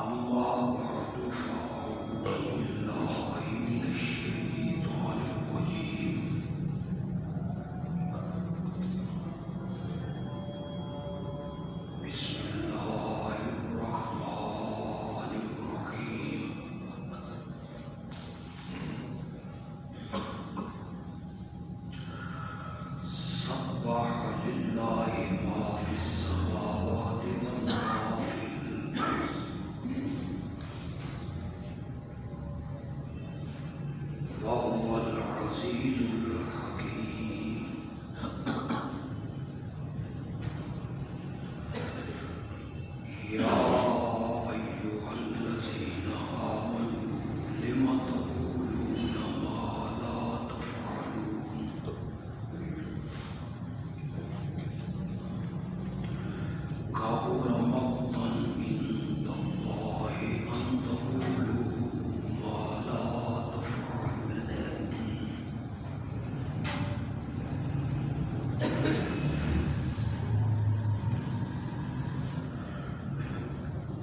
أما بعد فأعوذ بالله من الشيطان الرجيم بسم الله الرحمن الرحيم سبح لله ما في السماوات وما في الأرض وهو العزيز الحكيم يا أيها الذين آمنوا لم تقولون ما لا تفعلون كبر مقتا عند الله أن تقولوا ما لا تفعلون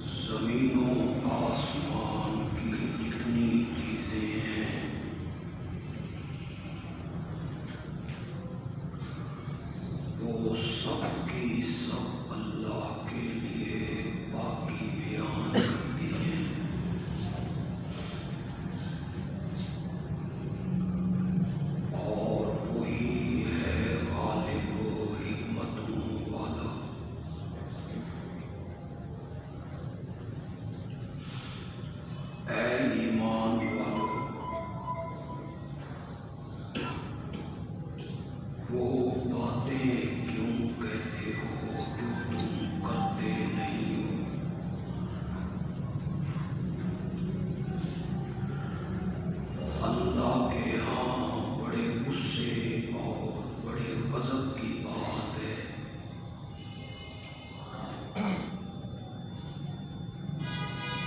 زمین و آسمان کی جتنی چیزیں ہیں وہ سب کی سب اللہ کے لیے باقی بیان کرتی ہیں اور وہی ہے غالب و حکمتوں والا اے ایمان والو وہ باتیں کیوں کہتے ہو جو تم کرتے نہیں ہو اللہ کے ہاں بڑے غصے اور بڑے غضب کی بات ہے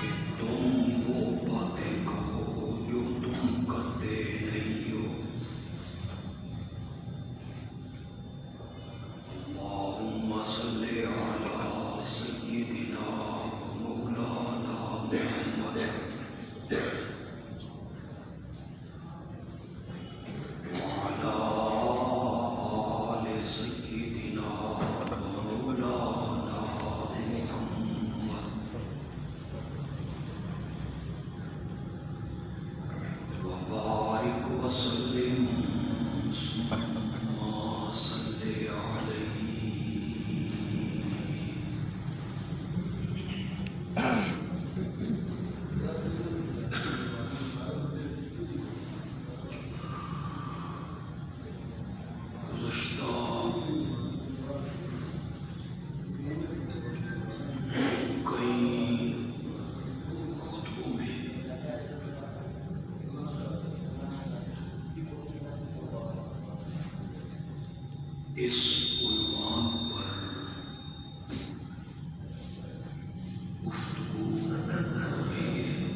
کہ تم وہ باتیں کہو جو تم کرتے نہیں ہو اللہم صلی علی سیدنا و مولانا محمد وعلی آل سیدنا و مولانا محمد وبارک وسلم ثم صلی علیہ گزشتہ کئی خطبوں میں اس عنوان پر گفتگو ہو رہی ہے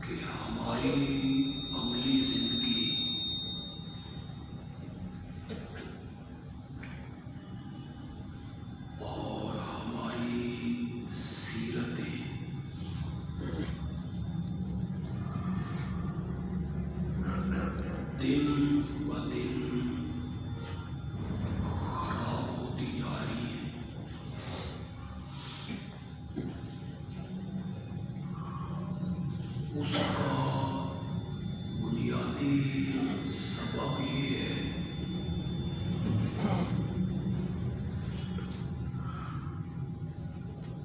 کہ ہماری عملی زندگی اور ہماری سیرتیں دن ب دن خراب ہوتی جا رہی ہیں اس کا بنیادی سبب یہ ہے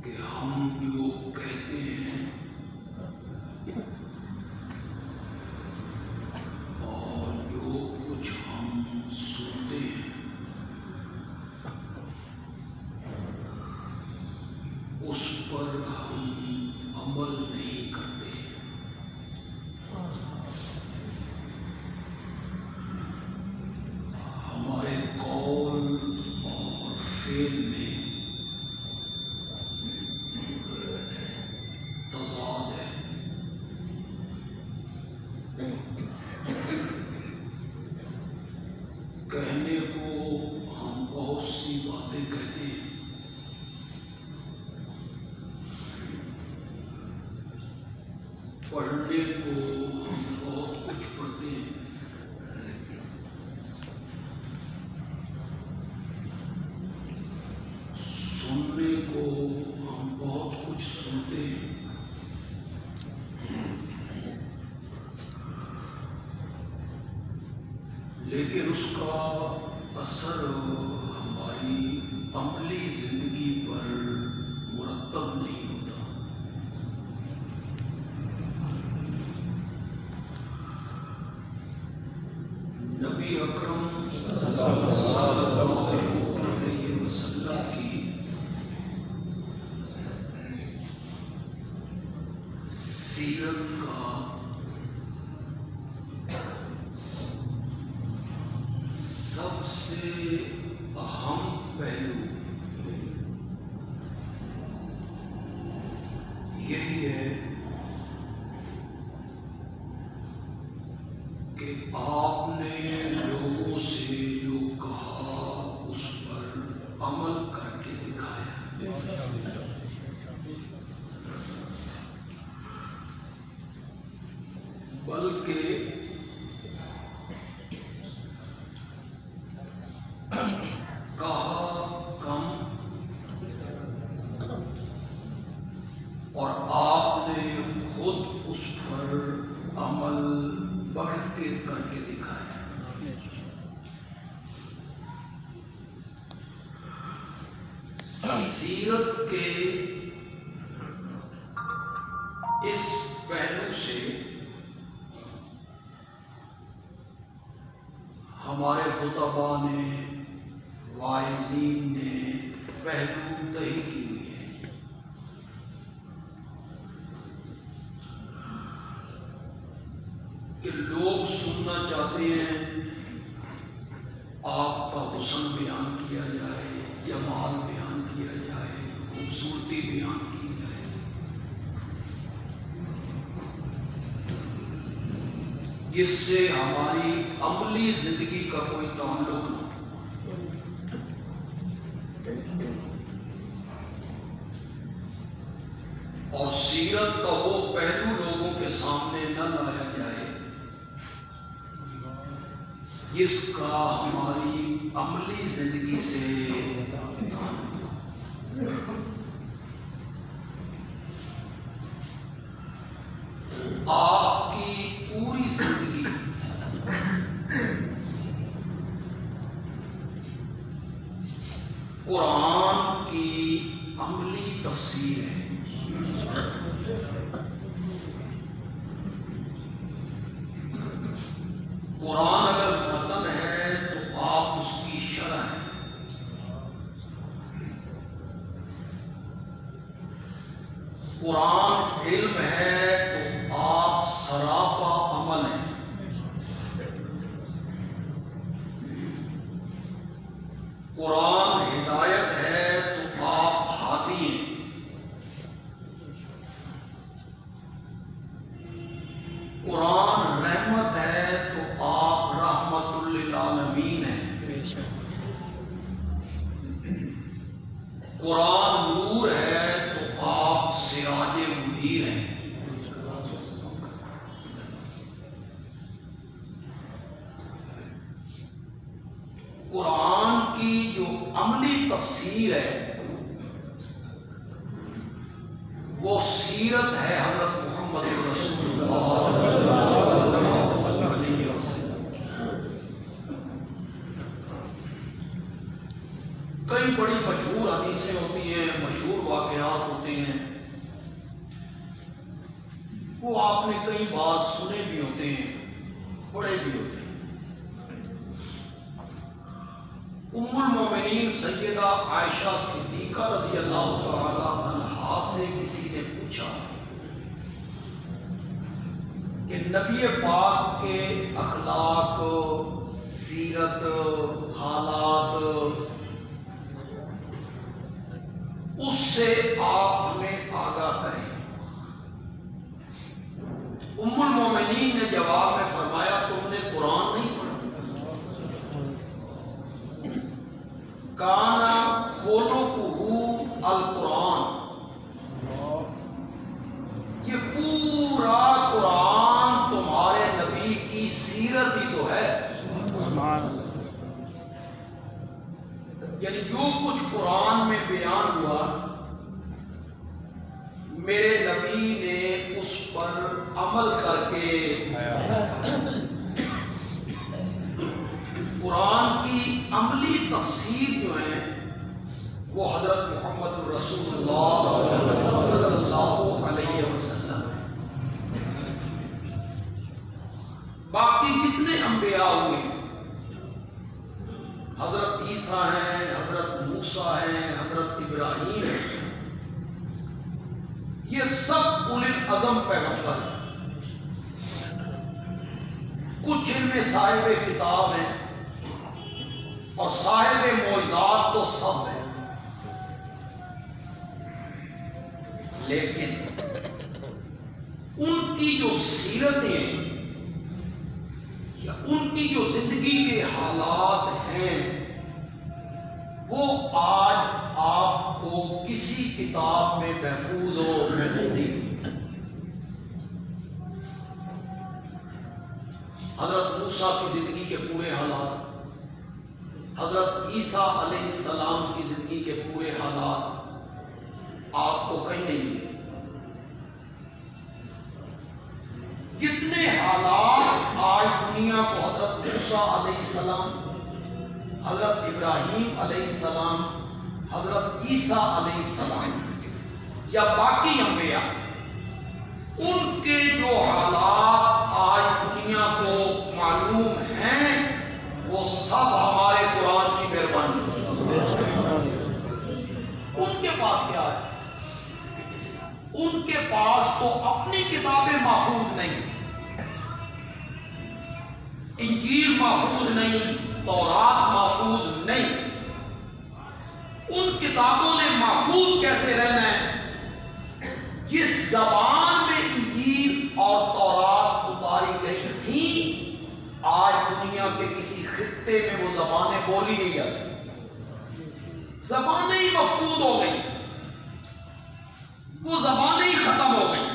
کہ ہم جو کہتے ہیں اور جو لیکن اس کا اثر ہماری عملی زندگی پر مرتب نہیں ہوتا۔ نبی اکرم صلی اللہ علیہ وسلم کی سیرت کا سب سے اہم پہلو یہی ہے کہ آپ نے لوگوں سے جو کہا اس پر عمل کر کے دکھایا۔ بلکہ کہا کم اور آپ نے خود اس پر عمل بڑھ کے کر کے دکھایا۔ سیرت کے اس پہلو سے ہمارے خطباء نے، واعظین نے پہلو طے کی ہوئی ہے۔ کہ لوگ سننا چاہتے ہیں آپ کا حسن بیان کیا جائے، جمال بیان کیا جائے، خوبصورتی بیان کی جائے۔ جس سے ہماری عملی زندگی کا کوئی تعلق نہ۔ اور سیرت کا وہ پہلو لوگوں کے سامنے نہ لایا جائے جس کا ہماری عملی زندگی سے آپ کی پوری زندگی قرآن کی عملی تفسیر ہے۔ قرآن اگر متن ہے تو آپ اس کی شرح ہیں، قرآن علم ہے تو آپ سراپا عمل ہیں، قرآن ہدایت ہے تو آپ ہادی ہیں، قرآن رحمت ہے تو آپ رحمت للعالمین ہیں، قرآن نور ہے تو آپ سراج منیر ہیں۔ قرآن کی جو عملی تفسیر ہے وہ سیرت ہے حضرت محمد رسول اللہ صلی اللہ علیہ وسلم۔ کئی بڑی مشہور حدیثیں ہوتی ہیں، مشہور واقعات ہوتے ہیں، وہ آپ نے کئی بار سنے بھی ہوتے ہیں، پڑھے بھی ہوتے ہیں۔ ام المومنین سیدہ عائشہ صدیقہ رضی اللہ تعالی عنہا سے کسی نے پوچھا کہ نبی پاک کے اخلاق، سیرت، حالات، اس سے آپ ہمیں آگاہ کریں۔ ام المومنین نے جواب میں فرمایا تم نے قرآن نہیں پڑھا؟ کانا خلقہ القرآن، یہ پورا قرآن تمہارے نبی کی سیرت ہی تو ہے۔ یعنی جو کچھ قرآن میں بیان ہوا میرے نبی نے اس پر عمل کر کے قرآن کی عملی تفسیر جو ہے وہ حضرت محمد الرسول اللہ صلی اللہ علیہ وسلم ہے۔ باقی جتنے انبیاء ہوئے، حضرت عیسیٰ ہیں، حضرت موسیٰ ہیں، حضرت ابراہیم ہیں، یہ سب اولی العزم پیغمبر ہیں۔ کچھ ان میں صاحب کتاب ہیں اور صاحب معجزات تو سب ہیں، لیکن ان کی جو سیرتیں یا ان کی جو زندگی کے حالات ہیں وہ آج آپ کو کسی کتاب میں محفوظ ہو نہیں۔ حضرت موسیٰ کی زندگی کے پورے حالات، حضرت عیسیٰ علیہ السلام کی زندگی کے پورے حالات آپ کو کہیں نہیں ملے۔ کتنے حالات آج دنیا کو حضرت موسیٰ علیہ السلام، حضرت ابراہیم علیہ السلام، حضرت عیسیٰ علیہ السلام یا باقی انبیاء، ان کے جو حالات آج دنیا کو معلوم ہیں وہ سب ہمارے قرآن کی مہربانی ہے۔ ان کے پاس کیا ہے؟ ان کے پاس تو اپنی کتابیں محفوظ نہیں، انجیل محفوظ نہیں، تورات محفوظ نہیں۔ ان کتابوں نے محفوظ کیسے رہنا ہے؟ جس زبان میں انجیل اور تورات اتاری گئی تھی آج دنیا کے کسی خطے میں وہ زبانیں بولی نہیں جاتی، زبانیں ہی مفقود ہو گئی، وہ زبانیں ہی ختم ہو گئی۔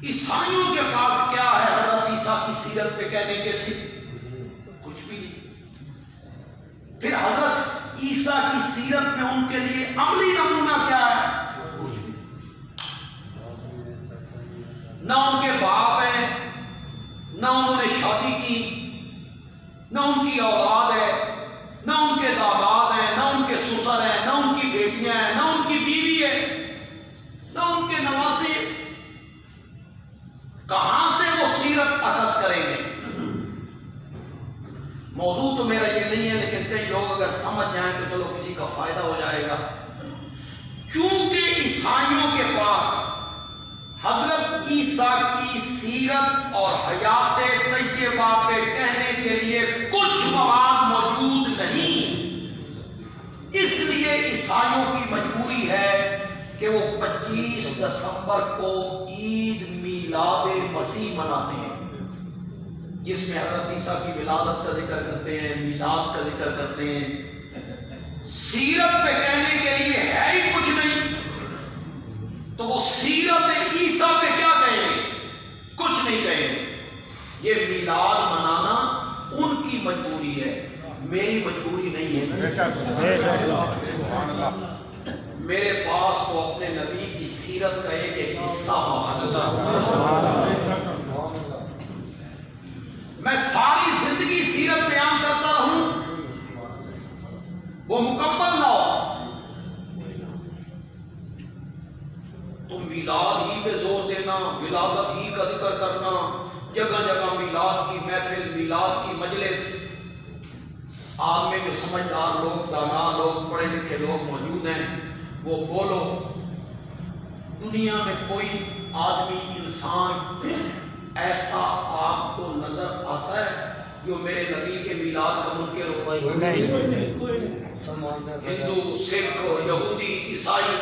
عیسائیوں کے پاس کیا ہے حضرت عیسیٰ کی سیرت پہ کہنے کے لیے؟ کچھ بھی نہیں۔ پھر حضرت عیسیٰ کی سیرت میں ان کے لیے عملی نمونہ کیا ہے؟ کچھ بھی نہیں۔ نہ ان کے باپ ہیں، نہ انہوں نے شادی کی، نہ ان کی اولاد ہے، نہ ان کے داماد ہیں، نہ ان کے سسر ہیں، نہ ان کی بیٹیاں ہیں، نہ ان کی بیوی ہے، نہ ان کے نواسے۔ کہاں سے وہ سیرت اخذ کریں گے؟ موضوع تو میرا یہ نہیں ہے، لیکن کئی لوگ اگر سمجھ جائیں تو چلو کسی کا فائدہ ہو جائے گا۔ چونکہ عیسائیوں کے پاس حضرت عیسیٰ کی سیرت اور حیات طیبہ پہ کہنے کے لیے کچھ مواد موجود نہیں، اس لیے عیسائیوں کی مجبوری ہے کہ وہ 25 دسمبر کو عید میلاد مسیح مناتے ہیں، جس میں حضرت عیسیٰ کی ولادت کا ذکر کرتے ہیں، میلاد کا ذکر کرتے ہیں۔ سیرت پہ کہنے کے لیے ہے ہی کچھ نہیں، تو وہ سیرت عیسیٰ پہ کیا کہیں گے؟ کچھ نہیں کہیں گے۔ یہ میلاد منانا ان کی مجبوری ہے، میری مجبوری نہیں ہے۔ میرے پاس تو اپنے نبی کی سیرت کا ایک ایک حصہ موجود ہے۔ میں ساری زندگی سیرت بیان کرتا رہوں، وہ مکمل نہ ہو تو میلاد ہی پہ زور دینا، ولادت ہی کا ذکر کرنا، جگہ جگہ میلاد کی محفل، میلاد کی مجلس۔ آپ میں جو سمجھدار لوگ، دانا لوگ، پڑھے لکھے لوگ موجود ہیں وہ بولو۔ دنیا میں کوئی آدمی، انسان ایسا آپ کو نظر آتا ہے جو میرے نبی کے میلاد کا منکر ہو؟ نہیں۔ ہندو، سکھ، یہودی، عیسائی،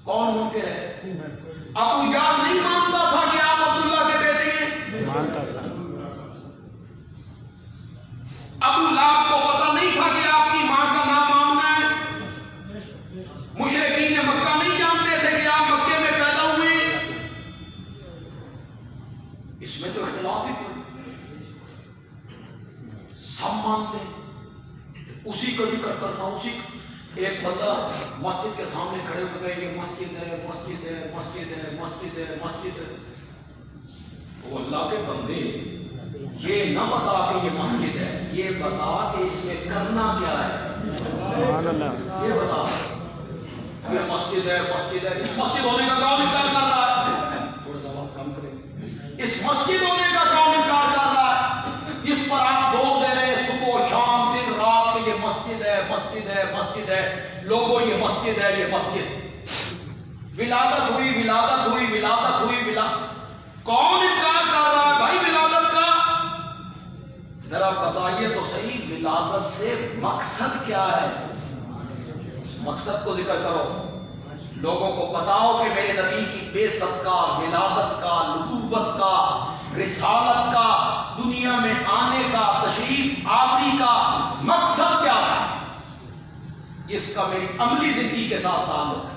کون منکر ہے؟ ابو جہل نہیں مانتا تھا کہ آپ عبداللہ کے بیٹے ہیں؟ مانتا تھا۔ ابو لہب کو پتہ نہیں تھا کہ آپ کی ماں کا نام آمنہ ہے؟ مشرکین مکہ نہیں جانتے تھے کہ آپ مکے میں پیدا ہوئے؟ اس میں تو اختلاف ہی کوئی، سب مانتے اسی کا ذکر کرنا، اسی کا۔ ایک بندہ مسجد کے سامنے کھڑے ہو کے کہے مسجد ہے، مسجد ہے، مسجد ہے، مسجد ہے، مسجد ہے۔ وہ اللہ کے بندے، یہ نہ بتا بتا کہ اس میں کرنا کیا ہے؟ سبحان اللہ. یہ بتا. یہ مسجد ہے، مسجد ہے، اس مسجد ہونے کا کون انکار کر رہا ہے؟ تھوڑا سا بات کم کریں. اس مسجد ہونے کا کون انکار کر رہا ہے؟ اس پر آپ زور دے رہے ہیں صبح و شام دن رات کہ یہ مسجد ہے، مسجد ہے، مسجد ہے. لوگوں یہ مسجد ہے، یہ مسجد. ولادت ہوئی، ولادت ہوئی، ولادت ہوئی، کون انکار کر رہا ہے بھائی ولادت کا؟ ذرا بتائیے تو صحیح، ولادت سے مقصد کیا ہے؟ مقصد کو ذکر کرو. لوگوں کو بتاؤ کہ میرے نبی کی بعثت کا، ولادت کا، نبوت کا، رسالت کا، دنیا میں آنے کا، تشریف آوری کا مقصد کیا تھا. اس کا میری عملی زندگی کے ساتھ تعلق ہے.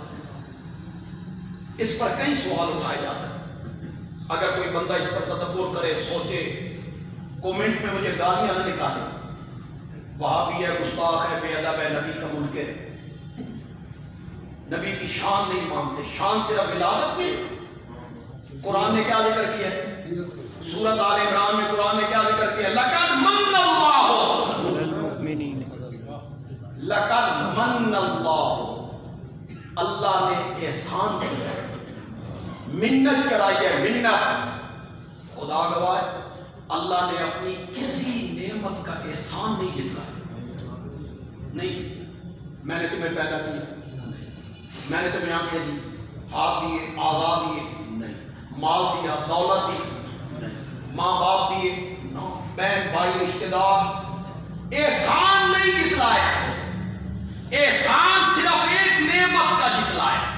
اس پر کئی سوال اٹھائے جا سکتے. اگر کوئی بندہ اس پر تدبر کرے، سوچے، کومنٹ میں مجھے گالیاں نہ نکالے. وہابی ہے، گستاخ ہے، بے ادب ہے، نبی کا منکر ہے، نبی کی شان نہیں مانتے. شان صرف ولادت میں. قرآن نے کیا ذکر کیا ہے؟ سورۃ آل عمران میں قرآن نے کیا ذکر کیا ہے؟ لقد من اللہ، لقد من اللہ، اللہ نے احسان کیا، منت چڑھائی ہے، منت. خدا گواہ ہے اللہ نے اپنی کسی نعمت کا احسان نہیں جتلایا. نہیں، میں نے تمہیں پیدا کیا، میں نے تمہیں آنکھیں دی، ہاتھ دیے، آزاد دیے، نہیں. مال دیا، دولت دی، نہیں. ماں باپ دیے، بہن بھائی رشتہ دار. احسان نہیں جتلایا. احسان صرف ایک نعمت کا جتلایا.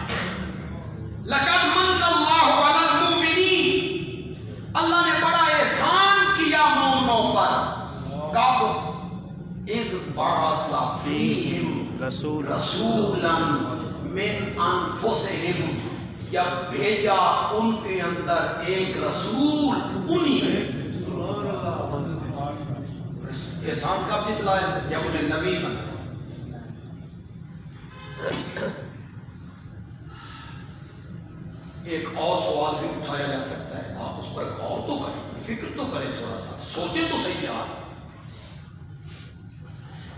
لقد من اللہ علی المؤمنین، اللہ نے بڑا احسان کیا مومنوں پر. کب؟ اذ بعث فیہم رسولا من انفسہم، جب بھیجا ان کے اندر ایک رسول انہی نے. احسان کب جتلایا؟ جب انہیں نبی بنا. ایک اور سوال بھی اٹھایا جا سکتا ہے، آپ اس پر غور تو کریں، فکر تو کریں، تھوڑا سا سوچیں تو صحیح. یار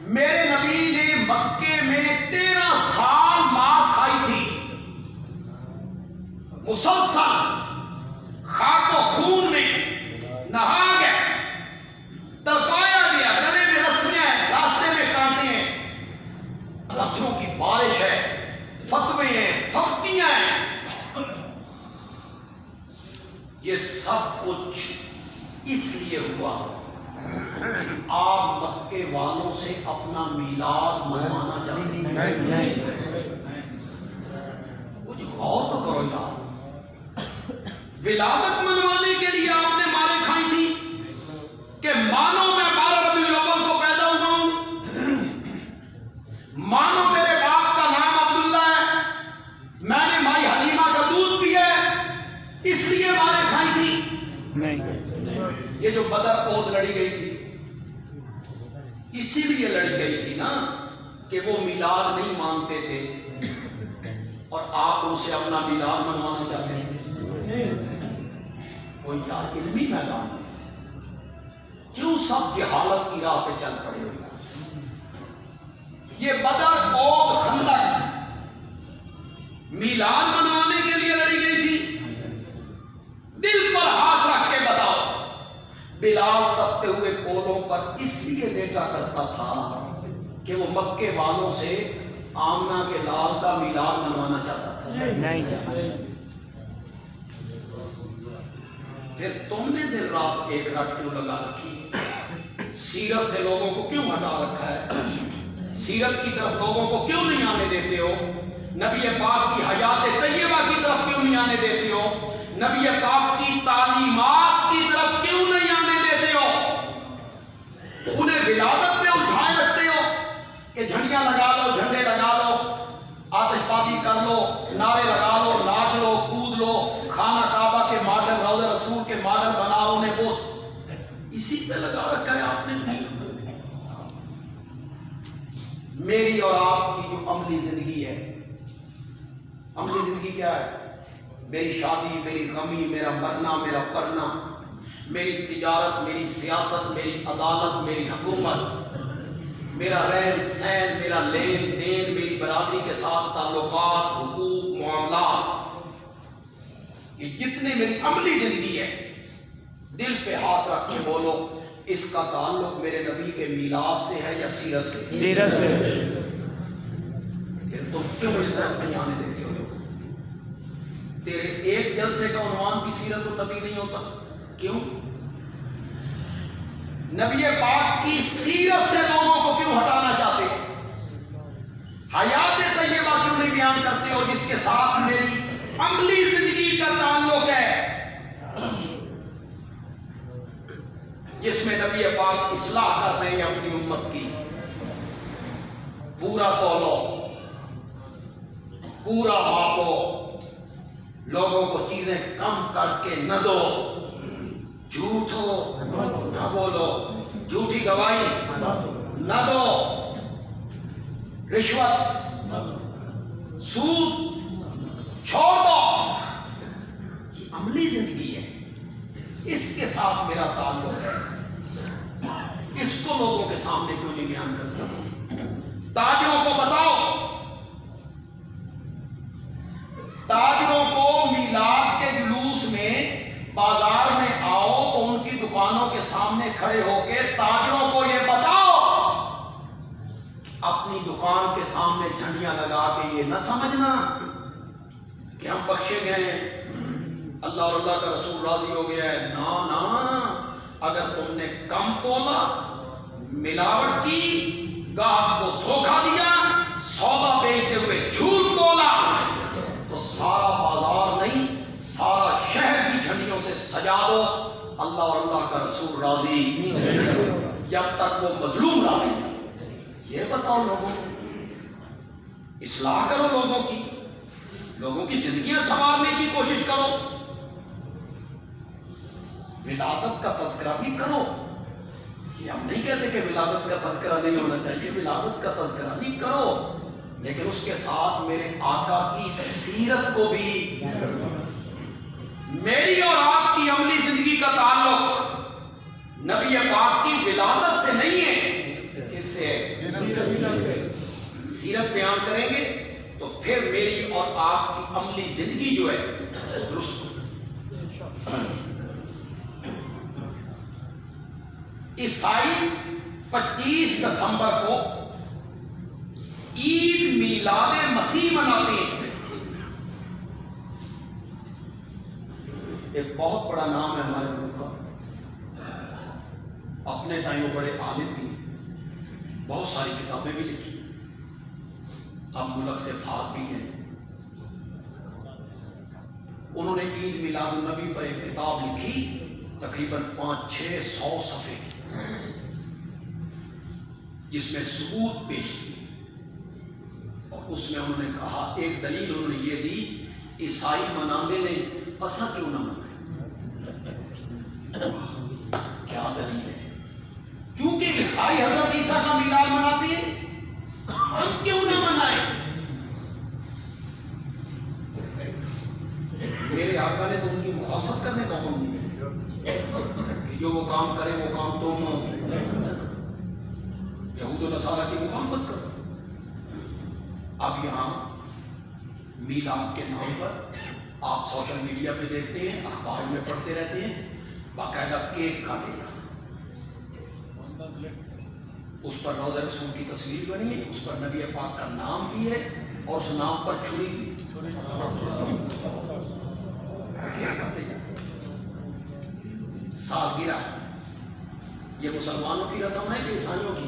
میرے نبی نے مکے میں 13 سال مار کھائی تھی، مسلسل خاک و خون میں نہا گئے، تڑپایا گیا، گلے میں رسیاں ہیں، راستے میں کانٹے ہیں، پتھروں کی بارش ہے، فتوے ہیں، پھپتیاں ہیں. یہ سب کچھ اس لیے ہوا آپ مکے والوں سے اپنا میلاد منوانا چاہتے ہیں. کچھ غور تو کرو یار. ولادت منوانے کے لیے آپ نے مارے کھائی تھی کہ مانو میں 12 ربیع الاول کو پیدا ہوا ہوں، مانو میرے باپ کا نام عبداللہ ہے، میں نے مائی حلیمہ کا دودھ پیا اس لیے مارے کھائی تھی. نہیں. یہ جو بدر عہد لڑی گئی تھی اسی لیے لڑی گئی تھی نا کہ وہ میلاد نہیں مانتے تھے اور آپ ان سے اپنا میلاد منوانا چاہتے تھے. کوئی یار علمی میدان میں کیوں سب جہالت کی راہ پہ چل پڑے ہوئے؟ یہ بدر عہد خندق میلاد منوانے کے لیے لڑی گئی تھی. دل پر ہاتھ رکھ کے بتاؤ، بلال تپتے ہوئے کولوں پر اس لیے لیٹا کرتا تھا کہ وہ مکے والوں سے آمنہ کے لال کا میلاد منوانا چاہتا تھا. نہیں. پھر تم نے دن رات ایک رٹ کیوں لگا رکھی؟ سیرت سے لوگوں کو کیوں ہٹا رکھا ہے؟ سیرت کی طرف لوگوں کو کیوں نہیں آنے دیتے ہو؟ نبی پاک کی حیات طیبہ کی طرف کیوں نہیں آنے دیتے ہو؟ نبی پاک کی تعلیمات کی طرف کیوں نہیں آنے دیتے ہو؟ انہیں ولادت میں اٹھائے رکھتے ہو کہ جھنڈیاں لگا لو، جھنڈے لگا لو، آتش بازی کر لو، نعرے لگا لو، ناچ لو، کود لو، خانہ کعبہ کے ماڈل، روضہ رسول کے ماڈل بناؤ. انہیں وہ اسی پہ لگا رکھا ہے آپ نے. میری اور آپ کی جو عملی زندگی ہے، عملی زندگی کیا ہے؟ میری شادی، میری غمی، میرا مرنا، میرا پرنا، میری تجارت، میری سیاست، میری عدالت، میری حکومت، میرا رہن سہن، میرا لین دین، میری برادری کے ساتھ تعلقات، حقوق، معاملات، یہ جتنے میری عملی زندگی ہے، دل پہ ہاتھ رکھ کے بولو اس کا تعلق میرے نبی کے میلاد سے ہے یا سیرت سے؟ سیرت سے۔ پھر تم کیوں اس طرف نہیں آنے دیتے ہو؟ تیرے ایک جلسے کا عنوان بھی سیرت النبی نہیں ہوتا، کیوں؟ نبی پاک کی سیرت سے لوگوں کو کیوں ہٹانا چاہتے ہو؟ حیات طیبہ کیوں نہیں بیان کرتے ہو جس کے ساتھ میری عملی زندگی کا تعلق ہے، جس میں نبی پاک اصلاح کر رہے ہیں اپنی امت کی؟ پورا تولو، پورا ماپو، لوگوں کو چیزیں کم کر کے نہ دو، جھوٹ ہو نہ بولو، جھوٹی گواہی نہ دو، رشوت سود چھوڑ دو۔ یہ عملی زندگی ہے، اس کے ساتھ میرا تعلق ہے، اس کو لوگوں کے سامنے کیوں نہیں بیان کرتے؟ تاجروں کو بتاؤ، تاجروں کو میلاد کے جلوس میں بازار میں آؤ تو ان کی دکانوں کے سامنے کھڑے ہو کے تاجروں کو یہ بتاؤ، اپنی دکان کے سامنے جھنڈیاں لگا کے یہ نہ سمجھنا کہ ہم بخشے گئے ہیں، اللہ اور اللہ کا رسول راضی ہو گیا ہے۔ نا اگر تم نے کم تولا، ملاوٹ کی، گاہک کو دھوکہ دیا، سودا بیچتے ہوئے جھوٹ بولا، تو سارا بازار نہیں سارا شہر بھی جھنڈیوں سے سجا دو، اللہ اور اللہ کا رسول راضی جب تک وہ مظلوم راضی۔ یہ بتاؤ لوگوں کو، اصلاح کرو لوگوں کی، لوگوں کی زندگیاں سنوارنے کی کوشش کرو، ولادت کا تذکرہ بھی کرو۔ یہ ہم نہیں کہتے کہ ولادت کا تذکرہ نہیں ہونا چاہیے، ولادت کا تذکرہ بھی کرو، لیکن اس کے ساتھ میرے آقا کی سیرت کو بھی۔ میری اور آپ کی عملی زندگی کا تعلق نبی پاک کی ولادت سے نہیں ہے، کس سے ہے؟ سیرت بیان کریں گے تو پھر میری اور آپ کی عملی زندگی جو ہے درست ہو۔ عیسائی 25 دسمبر کو عید میلاد مسیح مناتے ہیں۔ ایک بہت بڑا نام ہے ہمارے ملک کا، اپنے تائیں وہ بڑے عالم بھی ہیں، بہت ساری کتابیں بھی لکھی، اب ملک سے بھاگ بھی گئے۔ انہوں نے عید میلاد النبی پر ایک کتاب لکھی، تقریباً 500-600 صفحے کی، جس میں ثبوت پیش کیے، اور اس میں انہوں نے کہا، ایک دلیل انہوں نے یہ دی، عیسائی منانے نے اساں کیوں نہ منائے؟ کیا دلیل ہے؟ چونکہ عیسائی حضرت عیسیٰ کا میلاد مناتے ہیں، ہم کیوں نہ منائیں؟ میرے آقا نے تو ان کی مخالفت کرنے کا حکم دیا کہ جو وہ کام کرے وہ کام تم یہود و نصارہ کی مخالفت کرو۔ اب یہاں میلاد کے نام پر آپ سوشل میڈیا پہ دیکھتے ہیں، اخباروں میں پڑھتے رہتے ہیں، باقاعدہ کیک کاٹے گا، اس پر روضہ رسول کی تصویر بنی ہے، اس پر نبی پاک کا نام بھی ہے، اور اس نام پر چھری بھی۔ کیا کرتے ہیں؟ سالگرہ، یہ مسلمانوں کی رسم ہے کہ عیسائیوں کی؟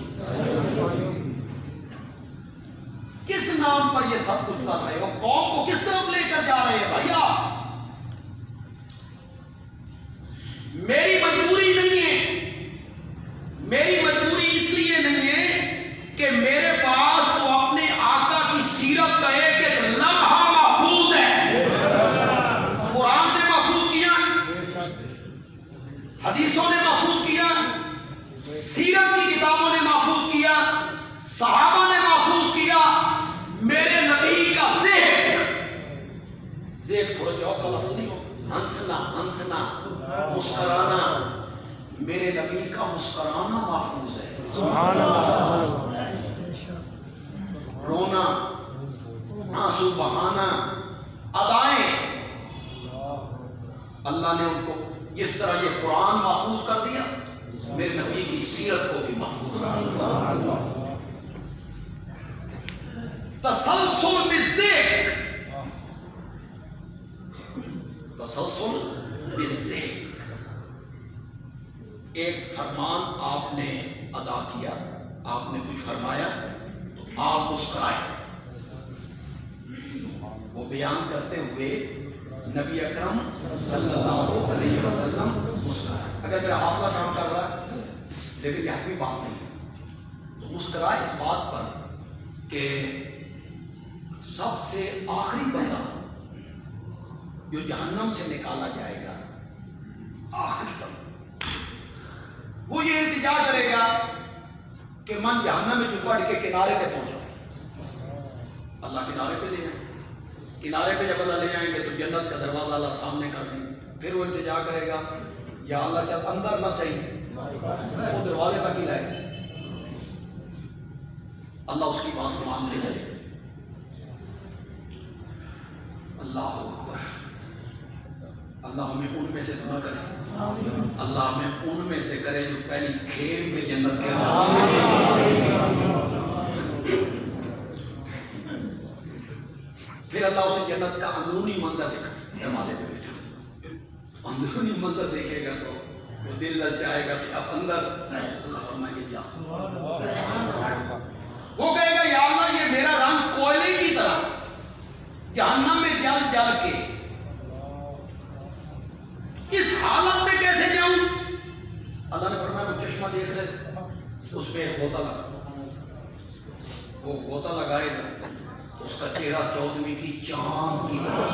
کس نام پر یہ سب کچھ کر رہے ہو؟ قوم کو کس طرف لے کر جا رہے ہیں بھائیا؟ میری مجبوری نہیں ہے، میری مجبوری اس لیے نہیں ہے کہ میرے پاس تو اپنے آقا کی سیرت کا ایک ایک لمحہ محفوظ ہے۔ قرآن نے محفوظ کیا، حدیثوں نے محفوظ کیا، سیرت کی کتابوں نے محفوظ کیا، صحابہ نے محفوظ کیا، میرے نبی کا ذکر تھوڑا جو اور لفظ نہیں ہو، ہنسنا ہنسنا مسکرانا، میرے نبی کا مسکرانا محفوظ ہے۔ سبحان اللہ، رونا، آنسو بہانا، ادائیں، اللہ نے ان کو جس طرح یہ قرآن محفوظ کر دیا، میرے نبی کی سیرت کو بھی محفوظ کر دیا۔ تسلسل بالذکر، تسلسل بالذکر، ایک فرمان آپ نے ادا کیا، آپ نے کچھ فرمایا تو آپ مسکرائے۔ وہ بیان کرتے ہوئے نبی اکرم صلی اللہ علیہ وسلم مسکرائے۔ اگر میرا حافظہ کام کر رہا ہے لیکن یہ حقیقی بات نہیں تو مسکرائے اس بات پر کہ سب سے آخری بندہ جو جہنم سے نکالا جائے گا، آخری بندہ، وہ یہ التجا کرے گا کہ من جہنم میں چپڑ کے کنارے پہ پہنچا۔ اللہ کنارے پہ لے جائیں، کنارے پہ جب اللہ لے جائیں گے تو جنت کا دروازہ اللہ سامنے کر دیں، پھر وہ التجا کرے گا یا اللہ چل اندر نہ صحیح، وہ دروازے تک ہی لائے گا، اللہ اس کی بات کو مان لے جائے گا۔ اللہ اکبر، اللہ ہمیں ان میں سے نہ کرے، اللہ ہمیں ان میں سے کرے جو پہلی کھیل میں جنت کے پھر اللہ اسے جنت کا اندرونی منظر دکھا، دروازے پہ بیٹھا اندرونی منظر دیکھے گا تو وہ دل للچائے گا کہ اب اندر، اللہ فرمائے گا جا، وہ کہے گا یا اللہ یہ میرا رنگ کوئلے کی طرح جہنم میں جل جل کے، اس حالت میں کیسے جاؤں؟ اللہ نے فرمایا وہ چشمہ دیکھ رہے اس میں ایک غوطہ لگا، وہ غوطہ لگائے گا اس کا چہرہ 14ویں کی چاند کی طرح۔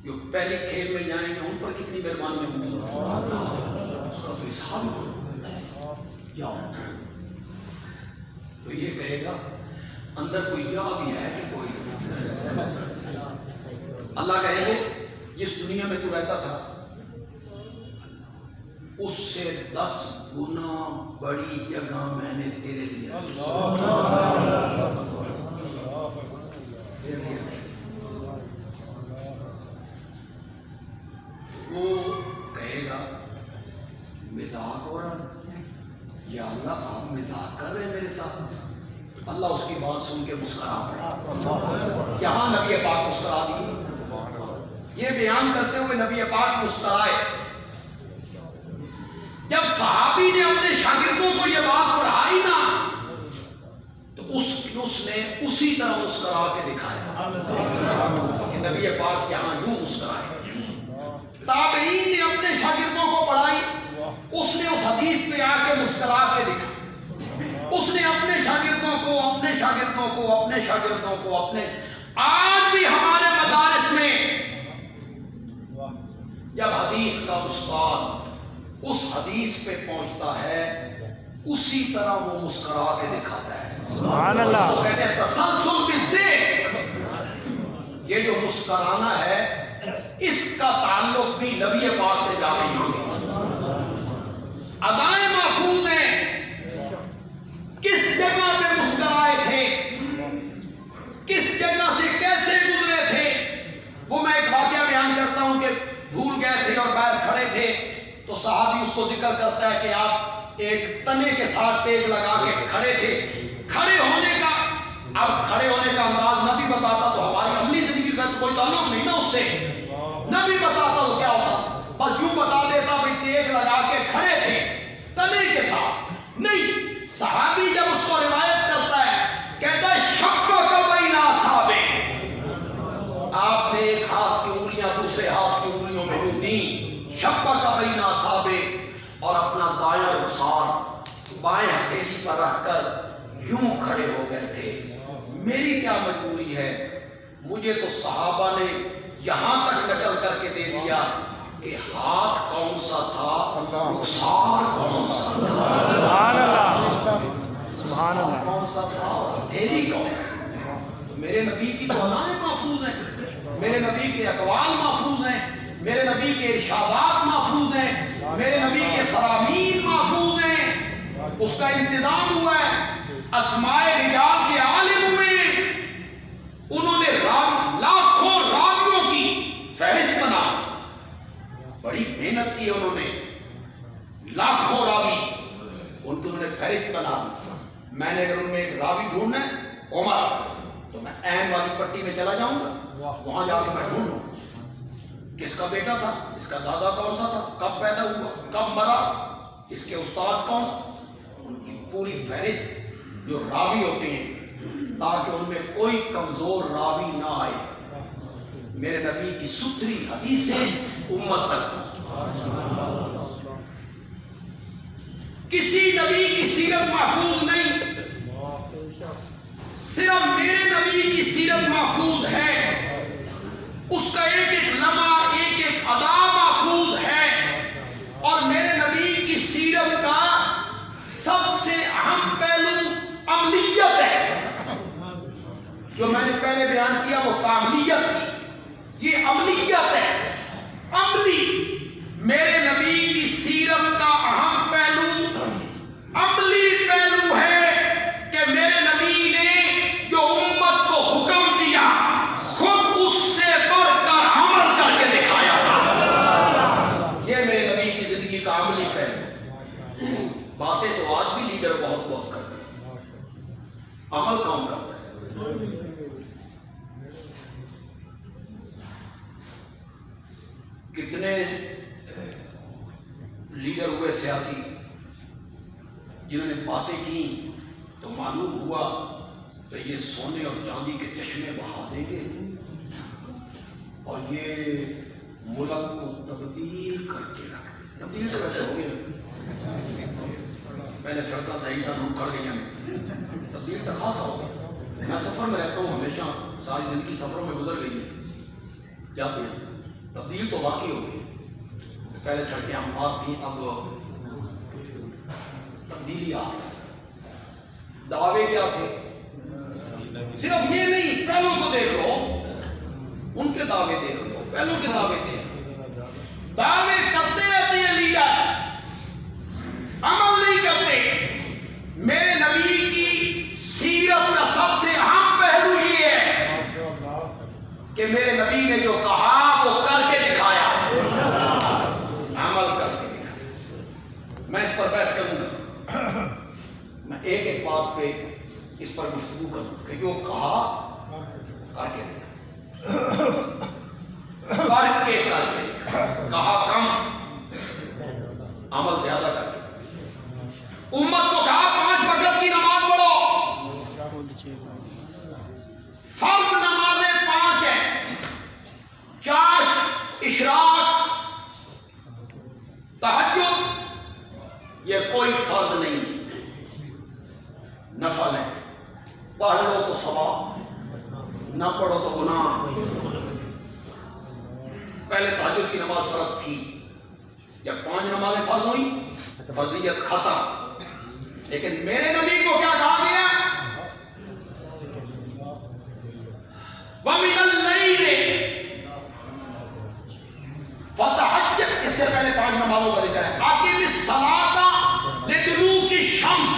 جو پہلی کھیل میں جائیں گے ان پر کتنی مہربانی ہوگی، اس کا تو حساب کرو جاؤ۔ تو یہ کہے گا اندر کوئی جا بھی ہے کہ کوئی نہیں۔ اللہ کہے گے جس دنیا میں تو رہتا تھا اس سے 10 گنا بڑی جگہ میں نے تیرے لیے رکھی۔ وہ کہے گا مزاق ہو رہا، یا اللہ آپ مزاق کر رہے ہیں میرے ساتھ؟ اللہ اس کی بات سن کے مسکرا پڑے۔ یہاں نبی پاک مسکرا دی، یہ بیان کرتے ہوئے نبی پاک مسکرائے۔ جب صحابی نے اپنے شاگردوں کو یہ بات پڑھائی نا تو اس نے اسی طرح مسکرا کے دکھایا کہ نبی پاک یہاں یوں مسکرائے۔ تابعین نے اپنے شاگردوں کو پڑھائی، اس نے اس حدیث پہ آ کے مسکرا کے دکھا۔ اس نے اپنے شاگردوں کو آج بھی ہمارے مدارس میں جب حدیث کا استاد اس حدیث پہ پہنچتا ہے اسی طرح وہ مسکرا کے دکھاتا ہے۔ سبحان اللہ، وہ کہتے ہیں تسلسل بالذکر، یہ جو مسکرانا ہے اس کا تعلق بھی نبی پاک سے جا کے جڑ گیا۔ ادائیں محفوظ ہیں، کس جگہ پہ مسکرائے تھے، کس جگہ سے کیسے گزرے تھے۔ وہ میں ایک واقعہ بیان کرتا ہوں کہ بھول گئے تھے اور باہر کھڑے تھے تو صحابی اس کو ذکر کرتا ہے کہ آپ ایک تنے کے ساتھ ٹیک لگا کے کھڑے تھے۔ کھڑے ہونے کا انداز نہ بھی بتاتا تو ہماری عملی زندگی کا تو کوئی تعلق نہیں نا اس سے، نہ بھی بتاتا تو کیا ہوتا، بس یوں بتا دیتا بھی ٹیک لگا کے کھڑے تھے تنے کے ساتھ۔ نہیں، صحابی جب اس کو روایت کرتا ہے کہتا ہے شبک بین اصابع، آپ نے ایک ہاتھ کی انگلیاں دوسرے ہاتھ کی انگلیوں میں یوں دی، شبک بین اصابع، اور اپنا دایاں رخسار بائیں ہتھیلی پر رکھ کر یوں کھڑے ہو گئے تھے۔ میری کیا مجبوری ہے، مجھے تو صحابہ نے یہاں تک نقل کر کے دے دیا کہ ہاتھ کون سا تھا، رخسار کون سا تھا، سبحان اللہ، سبحان اللہ، کون سا تھا، ہتھیلی کون۔ میرے نبی کی تو ادائیں محفوظ ہیں، میرے نبی کے اقوال محفوظ ہیں، میرے نبی کے ارشادات محفوظ ہیں، میرے نبی کے فرامین محفوظ ہیں، اس کا انتظام ہوا ہے، اسماء رجال کے عالم ہوئے، انہوں نے لاکھوں راویوں کی فہرست بنا، بڑی محنت کی انہوں نے، لاکھوں راوی ان کی انہوں نے فہرست بنا دی۔ میں نے اگر ان میں ایک راوی ڈھونڈنا ہے عمر، تو میں عین والی پٹی میں چلا جاؤں گا، وہاں جا کے میں ڈھونڈ لوں کس کا بیٹا تھا، اس کا دادا کون سا تھا، کب پیدا ہوا، کب مرا، اس کے استاد کون سا، ان کی پوری فہرست جو راوی ہوتے ہیں، تاکہ ان میں کوئی کمزور راوی نہ آئے، میرے نبی کی ستھری حدیثیں امت تک۔ کسی نبی کی سیرت محفوظ نہیں، صرف میرے نبی کی سیرت محفوظ ہے، اس کا ایک ایک لمحہ ایک ایک ادا محفوظ ہے، اور میرے نبی کی سیرت کا سب سے اہم پہلو عملیت ہے۔ جو میں نے پہلے بیان کیا وہ عملیت تھی، یہ عملیت ہے، عملی۔ میرے نبی کی سیرت کا اہم پہلو عملی پہلو ہے کہ میرے نبی نے جو امت کو حکم دیا خود اس سے بڑھ کر عمل کر کے دکھایا تھا، یہ میرے نبی کی زندگی کا عملی پہلو۔ باتیں تو آج بھی لیڈر بہت بہت کرتے ہیں، عمل کون کرتا ہے؟ کتنے لیڈر ہوئے سیاسی جنہوں نے باتیں کی تو معلوم ہوا کہ یہ سونے اور چاندی کے چشمے بہا دیں گے اور یہ ملک کو تبدیل کر کے رکھ، تبدیل تو ویسے ہو گیا، پہلے سڑکیں صحیح سا روک کر گئی ہیں، تبدیل تو خاصا ہو گئی۔ میں سفر میں رہتا ہوں، ہمیشہ ساری زندگی سفروں میں گزر گئی ہے، جاتے ہیں، تبدیل تو واقعی ہو گئی، پہلے سڑکیں ہموار تھیں، اب تبدیلی آ گئی۔ دعوے کیا تھے؟ صرف یہ نہیں، پہلوں کو دیکھ لو، ان کے دعوے دیکھ لو، پہلوں کے دعوے دیکھ لو، دعوے کرتے رہتے ہیں لیڈر، عمل نہیں کرتے۔ میرے نبی کی سیرت کا سب سے اہم پہلو یہ ہے کہ میرے نبی نے جو کہا وہ کر کے دکھایا، عمل کر کے دکھایا۔ میں اس پر بحث کروں گا، میں ایک ایک بات پہ اس پر گفتگو کروں کہ جو کہا کر کے دکھایا، کر کے دکھایا، کہا کم، عمل زیادہ کر کے۔ امت کو کہا 5 وقت کی نماز پڑھو، فرض نمازیں 5 ہیں، چاشت، اشراق، تہجد، یہ کوئی فرض نہیں، نفل ہے، پڑھ لو تو ثواب، نہ پڑھو تو گناہ۔ پہلے تہجد کی نماز فرض تھی، جب 5 نمازیں فرض ہوئی فرضیت ختم، لیکن میرے نبی کو کیا کہا گیا؟ وَمِنَ اللَّيْلِ فَتَحَجَّدْ، اس سے پہلے 5 نمازوں کا ذکر ہے، أَقِمِ الصَّلَاةَ لِدُلُوكِ الشَّمْسِ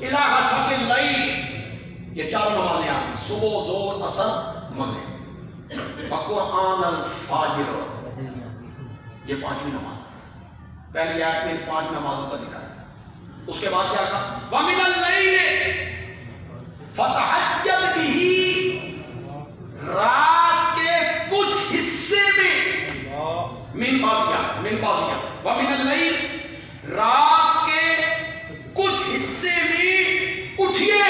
إِلَى غَسَقِ اللَّيْلِ، یہ 4 نمازیں آ گئی، صبح، ظہر، عصر، مغرب، وَقُرْآنَ الْفَجْرِ، یہ 5ویں نماز۔ پہلی آیت میں 5 نمازوں کا ذکر ہے، اس کے بعد کیا کہا؟ وَمِنَ اللَّيْلِ فَتَحَجَّدْ بِهِ، رات کے کچھ حصے میں، من بازیہ، وَمِنَ اللَّيْلِ، رات کے کچھ حصے میں اٹھیے،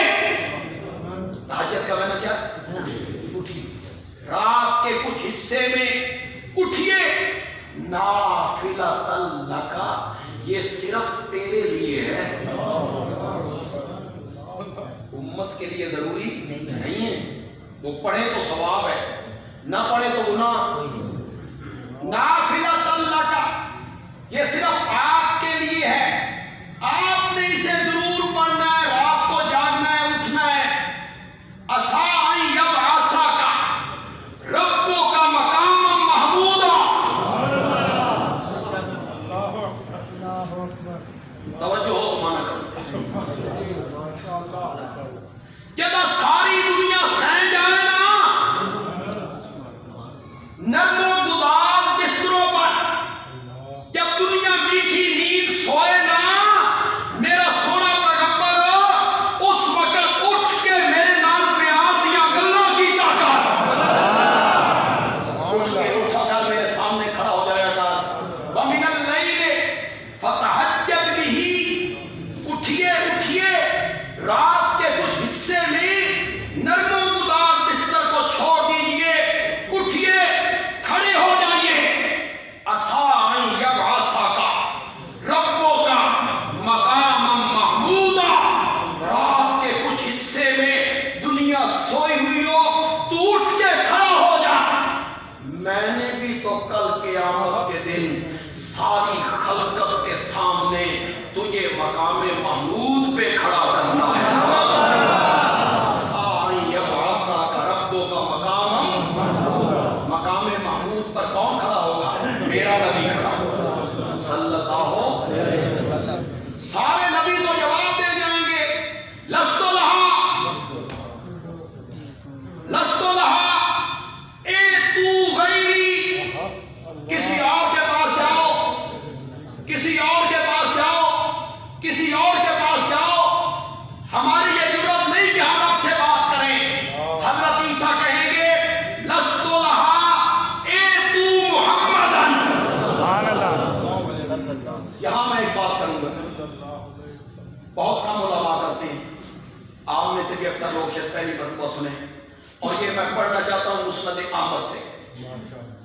تہجد کا معنی کیا؟ اٹھیے، رات کے کچھ حصے میں اٹھیے، نافلۃ لک، یہ صرف تیرے لیے ہے، امت کے لیے ضروری نہیں ہے، وہ پڑھے تو ثواب ہے، نہ پڑھے تو گناہ۔ نافلۃ لک، یہ صرف آپ کے لیے ہے، آپ نے اسے ضرور پڑھنا ہے، رات کو جاگنا ہے، اٹھنا ہے۔ عسیٰ ان یبعث دن ساری خلقت کے سامنے تجھے مقام محمود پہ کھڑا کرنا ہے. مقام محمود پر کون کھڑا ہوگا؟ میرا نبی کھڑا ہوگا صلی اللہ علیہ وسلم. سارے نبی تو جواب دے جائیں گے لست لہا لست لہا اے تو غیری. کسی اور کے پاس جاؤ, کسی اور کے پاس جاؤ, کسی اور کے پاس جاؤ. ہماری یہ ضرورت نہیں کہ ہم رب سے بات کریں. حضرت عیسیٰ کہیں گے لست لہا اے تو محمدن. سبحان اللہ. یہاں میں ایک بات کروں گا, بہت کم علماء کرتے ہیں, آپ میں سے بھی اکثر لوگ شاید پہلی مرتبہ سنیں, اور یہ میں پڑھنا چاہتا ہوں مسند احمد سے.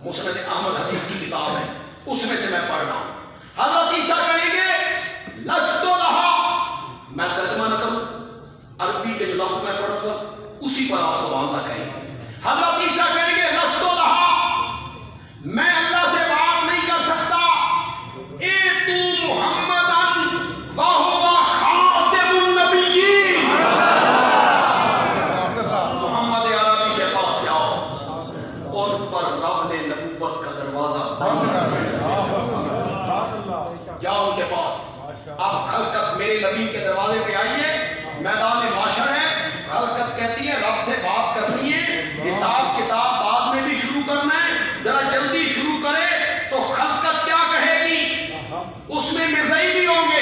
مسند احمد حدیث کی کتاب ہے, اس میں سے میں پڑھ رہا ہوں. حضرت عیسیٰ کہیں گے لست لہا, میں ترجمہ نہ کروں, عربی کے جو لفظ میں پڑھوں گا اسی پر آپ سبحان اللہ کہیں گے. حضرت عیسیٰ کہیں گے لست لہا, میں اللہ سے بات نہیں کر سکتا. اے تو محمدن وہو خاتم النبیین. محمد عربی کے پاس جاؤ, ان پر رب نے نبوت کا دروازہ بند کر دیا. جاؤ ان کے پاس. اب خلقت میرے نبی کے دروازے پہ آئیے, میدان معاشر ہے. خلقت کہتی ہے رب سے بات کرنی ہے, حساب کتاب بعد میں بھی شروع کرنا ہے, ذرا جلدی شروع کرے. تو خلقت کیا کہے گی؟ اس میں مرزائی بھی ہوں گے,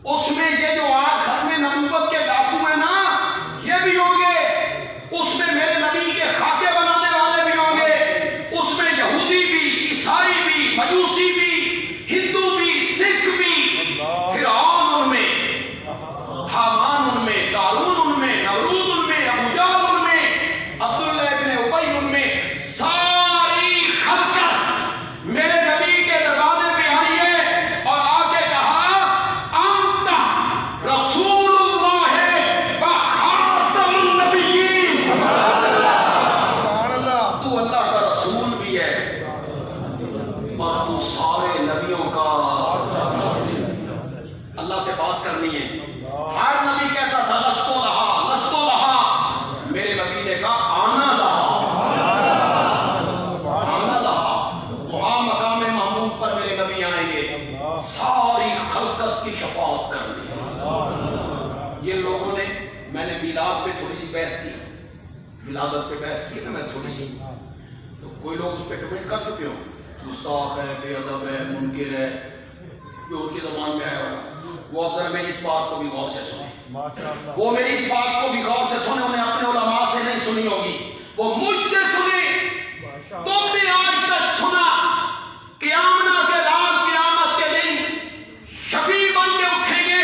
اس میں یہ جو آج ختم نبوت کے ڈاکو ہیں نا یہ بھی ہوں گے, اس میں میرے نبی کے خاکے بنانے والے بھی ہوں گے, اس میں یہودی بھی, عیسائی بھی, مجوسی بھی, ہندو بھی, سکھ بھی. فرعون ان میں, حامان ان میں, قارون ان میں, نمرود ان میں, ابو جہل ان میں, عبداللہ ابن ابی ان میں. ساری خلقت میرے نبی کے دروازے پہ آئی ہے اور آ کے کہا انت رسول اللہ و خاتم النبیین. تو اللہ کا رسول بھی ہے اور تو سارے نبیوں کا. اللہ سے بات کرنی ہے. ہر نبی کہتا تھا لست لہا لست لہا, میرے نبی نے کہا آنا لہا آنا لہا. وہاں مقام محمود پر میرے نبی آئیں گے, ساری خلقت کی شفاعت کرنی ہے. یہ لوگوں نے, میں نے میلاد پہ تھوڑی سی بحث کی, ولادت پہ بحث کی نا میں تھوڑی سی, تو کوئی لوگ اس پہ کمنٹ کر چکے ہوں گستاخ ہے, بے ادب ہے, منکر ہے, جو ان کی زبان میں آیا ہوگا. وہ اب ذرا میری اس بات کو بھی غور سے سنیں, وہ میری اس بات کو بھی غور سے سنیں. انہیں اپنے علماء سے نہیں سنی ہوگی, وہ مجھ سے سنیں. تم نے آج تک سنا قیامت کے رات قیامت کے دن شفیع بن کے اٹھیں گے,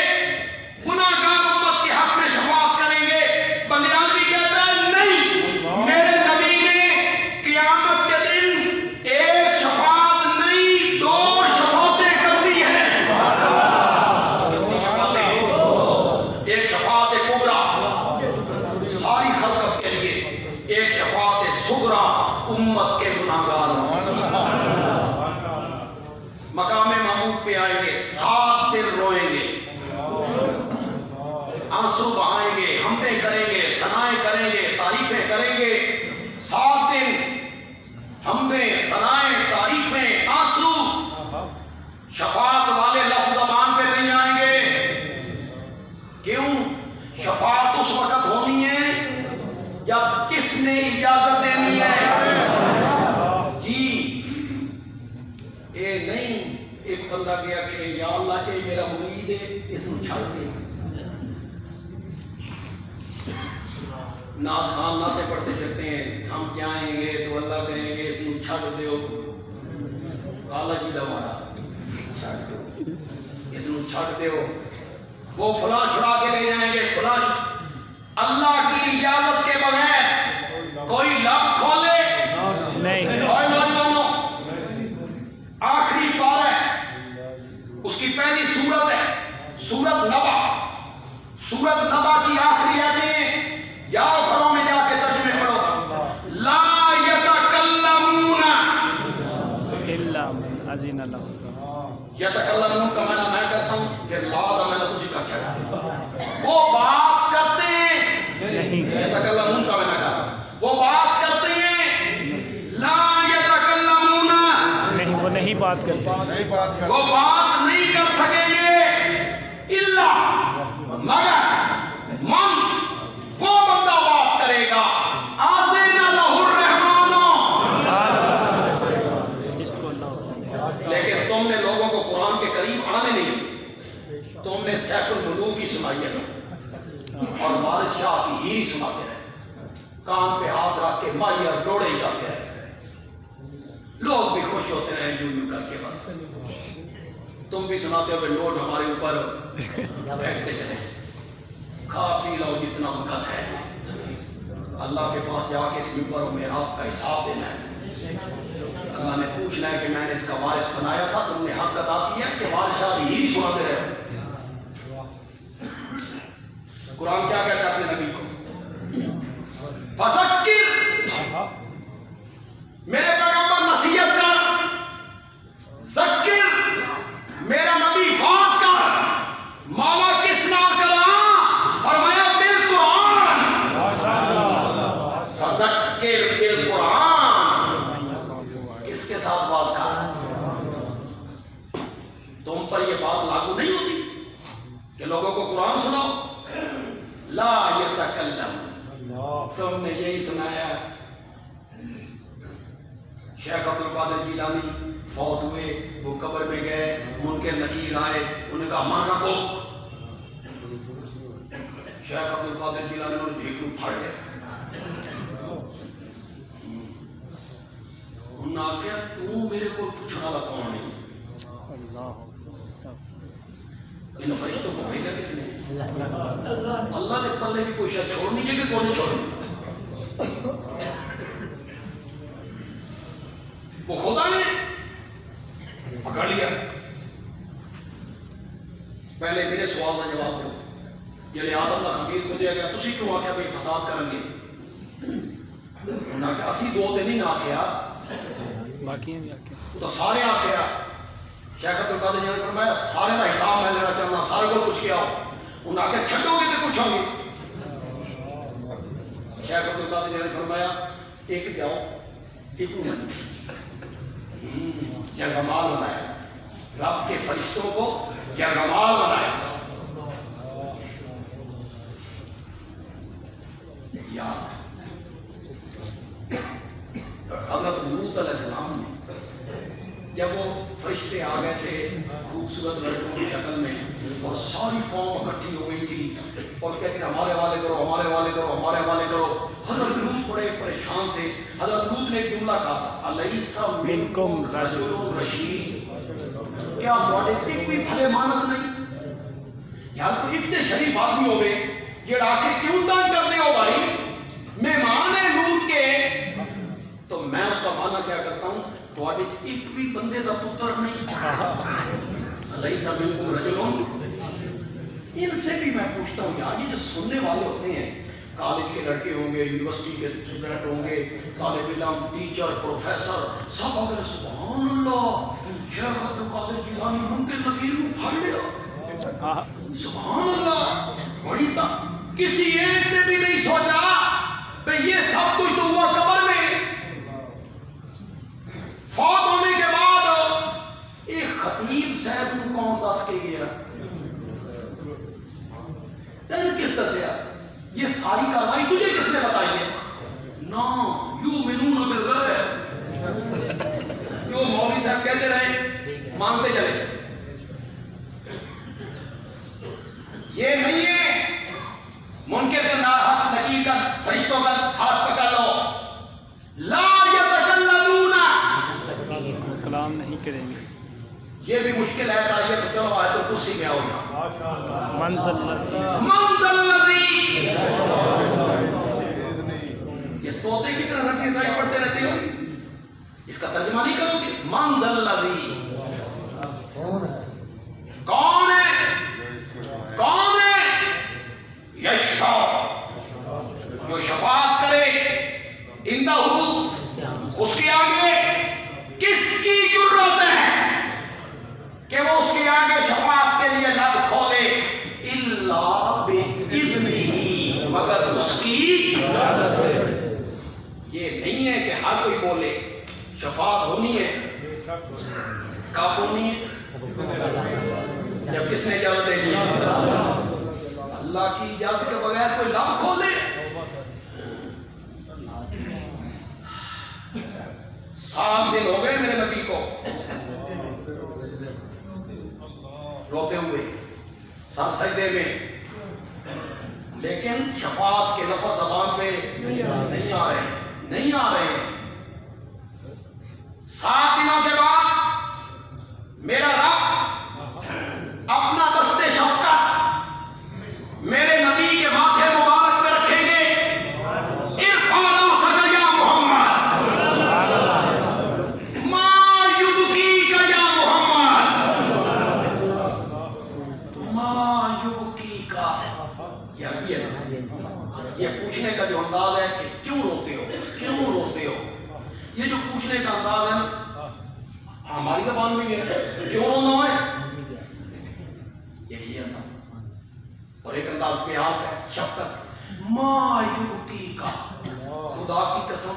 گناہگار امت کے حق میں شفاعت کریں گے؟ بندے آدمی کہتا ہے نہیں, میرے نبی نے قیامت کے دن ایک شفاعت نہیں دو شفاعتیں کرنی ہے. ایک شفاعت کبریٰ ساری خلقت کے لیے, ایک شفاعت صغریٰ امت کے گناہگاروں. مقام محمود پہ آئیں گے, 7 دن روئیں گے, آنسو بہائیں گے, حمدیں کریں گے, ثنائیں کریں گے, تعریفیں کریں گے. 7 دن حمدیں, ثنائیں, تعریفیں, آنسو. شفاعت والے لفظ زبان پہ نہیں آئیں گے. کیوں؟ شفاعت اس وقت ہونی ہے جب کس نے اجازت دینی ہے. جی اے نہیں, ایک بندہ گیا کہ یا اللہ اے میرا مرید ہے, اس کو چھڑ دے. نعت خان نعتیں پڑھتے پھرتے ہیں, ہم جائیں گے تو اللہ کہیں گے اس کو چھڑ دیو. کالا جی دا مارا اس کو چھڑ دیو. وہ فلاں چھڑا کے لے جائیں گے, فلاں. اللہ کی اجازت کے بغیر کوئی لب کھولے نہیں. آخری پارہ ہے, اس کی پہلی سورت ہے سورت نبا. سورت نبا کی آخری آیتیں جاؤ گھروں میں جا کے ترجمے پڑھو. لا یتکلمون الا من اذن له یتکلمون کا معنی میں کرتا ہوں، پھر لا دا معنی تجھے کر چڑھا، وہ بات کرتے ہیں نہیں، یتکلمون کا معنی کر، وہ بات کرتے ہیں، لا یتکلمون نہیں، وہ نہیں بات کرتے، وہ بات نہیں کر سکیں گے، الا مگر من وہ بندہ بات کرے گا آذن لہ الرحمن، جس کو اللہ لیکن تم نے لوگوں کو قرآن کے قریب آنے نہیں دی، تم نے سیف الملوک کی سنائی ہے اور وارث شاہ کی ہی سناتے رہے، کان پہ ہاتھ رکھ کے مائی اور ڈوڑے ہی رکھتے رہے، لوگ بھی خوش ہوتے رہے یوں یوں کر کے، بس تم بھی سناتے ہو کہ نوٹ ہمارے اوپر پھینکتے چلے، کھا پی لو جتنا وقت ہے، اللہ کے پاس جا کے اس ممبر و محراب کا حساب دینا ہے، اللہ نے پوچھنا ہے کہ میں نے اس کا وارث بنایا تھا، تم نے حق ادا کیا کہ وارث شاہ ہی سناتے رہے۔ قرآن کیا کہتا ہے اپنے نبی کو؟ فذکر، میرے پیغمبر نصیحت کر، ذکر میرا نبی واعظ کر، مولا کس نام کلام فرمایا بالقرآن، فذکر بالقرآن، کس کے ساتھ واعظ کر؟ تم پر یہ بات لاگو نہیں ہوتی کہ لوگوں کو قرآن سناؤ؟ لا یتکلم، تم نے یہی سنایا، شیخ عبد القادر جیلانی فوت ہوئے، وہ قبر میں گئے، منکر نکیر آئے، انہوں نے کہا من ربک، شیخ عبد القادر جیلانی انہوں نے بھیکرو پھاڑ گیا، انہوں نے کہا تو میرے کو پوچھنا والا کون ہے؟ ان فرشتوں کو بھیجا کس نے؟ اللہ نے پلے بھی کوئی شاید چھوڑ نہیں ہے کہ کون چھوڑ، وہ خدا نے پکڑ لیا۔ پہلے میرے سوال کا جواب دو، جلے آدم کا خمیر کو دیا گیا تسی کیوں آکھیا بھئی فساد کریں گے؟ انہوں نے کہا اسی دو تے نہیں آکھیا، باقی ہیں بھی آکے وہ تو سارے آکھیا۔ شیخ عبد القادر جی نے فرمایا سارے دا حساب میں لینا چاہنا، سارے کو پوچھ کے آؤ، انہوں نے آکھیا چھڈو گے تو پوچھو گے۔ شیخ عبد القادر جی نے فرمایا ایک جاؤ، ایک یرغمال بنایا، رب کے فرشتوں کو یرغمال بنایا۔ یاد حضرت لوط علیہ السلام نے جب وہ فرشتے آ گئے تھے خوبصورت لڑکوں کی شکل میں اور ساری قوم اکٹھی ہو گئی تھی اور کہتے ہمارے حوالے کرو، ہمارے حوالے کرو، ہمارے حوالے کرو، حضرت لوط بڑے پریشان تھے۔ حضرت لوط نے ایک جملہ کہا تھا الیس منکم رجل رشید، کیا ماڈلٹی کوئی بھلے مانس نہیں؟ یار کوئی اتنے شریف آدمی ہوئے یہ آکے کیوں تنگ کرتے ہو بھائی، مہمان ہے لوط کے، تو میں اس کا معنی کیا کرتا ہوں تواڈے ایک بھی بندے دا پتر نہیں، الیس منکم رجل، ان سے بھی میں پوچھتا ہوں یار یہ جو سننے والے ہوتے ہیں، کالج کے لڑکے ہوں گے، یونیورسٹی کے اسٹوڈنٹ ہوں گے، طالب علم، ٹیچر، پروفیسر، سب اگر سبحان اللہ شیخ عبد القادر جیلانی منکر نکیر کو پھاڑ لیا، سبحان اللہ، بڑی تا کسی ایک نے بھی نہیں سوچا کہ یہ سب کچھ تو ہوا قبر میں، فوت ہونے کے بعد ایک خطیب صاحب کو کون دس کے گیا، تین کس دسیا، یہ ساری کاروائی تجھے کس نے بتائی ہے؟ نا یؤمنون بالغیب، جو مولوی صاحب کہتے رہے مانتے چلے، یہ نہیں ہے منکر کا حق نکیر کا فرشتوں کا ہاتھ پکڑ لو، لا یتکلمون، کلام نہیں کریں گے، یہ بھی مشکل ہے تھا، یہ تو چلو آئے تو کرسی میں آؤ گا، منزل الذی، یہ طوطے کی طرح رٹنے ٹرائی پڑھتے رہتے ہو، اس کا ترجمہ نہیں کرو گے، منزل الذی، کون ہے؟ کون ہے؟ یشفع، جو شفاعت کرے، اندہ اس کے آگے کس کی جرات شفاعت ہونی ہے، کب ہونی ہے؟ جب کس نے اجازت دینی ہے؟ اللہ کی اجازت کے بغیر کوئی لب کھولے؟ 7 دن ہو گئے میرے نبی کو روتے ہوئے سر سجدے میں، لیکن شفاعت کے لفظ زبان پہ نہیں آ رہے ہیں۔ 7 دنوں کے بعد میرا رب اپنا دست شفقت میرے نبی کے ماتھے مبارک پہ رکھیں گے، ارفع رأسک یا محمد، ما یبکیک یا محمد، ما یبکیک، یہ پوچھنے کا جو انداز ہے کہ کیوں روتے ہو، کیوں روتے ہو، یہ جو پوچھنے کا انداز ہے نا ہماری زبان میں بھی ہے، کیوں رونا ہے، یہ انداز، اور ایک انداز پیار کا شفقت، ما یبکیک، خدا کی قسم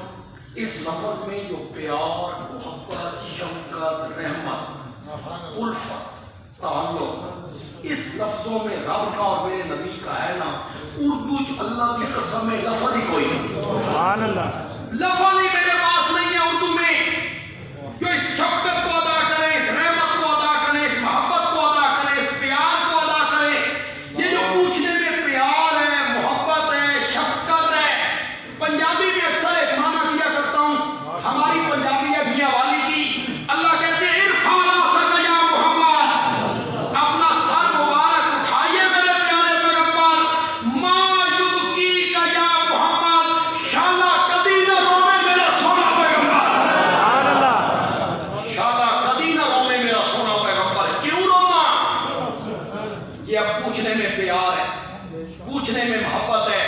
اس لفظ میں جو پیار، محبت، شفقت، رحمت، الفت، تعلق اس لفظوں میں رب کا اور میرے نبی کا ہے نا، اردو اللہ کی قسم میں لفظ ہی کوئی نہیں، سبحان اللہ، لفظ ہی میرے پاس نہیں ہے اردو میں جو اس شفقت کو ادا کرے، اس رحمت کو ادا کرے، اس محبت کو ادا کرے، اس پیار کو ادا کرے۔ یہ جو پوچھنے میں پیار ہے، محبت ہے، شفقت ہے، پنجابی میں اکثر ایک معنی کیا کرتا ہوں، ہماری پنجابی ہے میاں والی کی، اللہ کہتے ہیں ارفع رأسک یا محمد، اپنا سر مبارک اٹھائیے میرے پیارے پیغمبر، ما یبکیک یا محمد، شالا کدی نہ روے میرا سونا پیغمبر، سبحان اللہ، شالا کدی نہ روے میرا سونا پیغمبر، کیوں رونا؟ یہ اب پوچھنے میں پیار ہے، پوچھنے میں محبت ہے،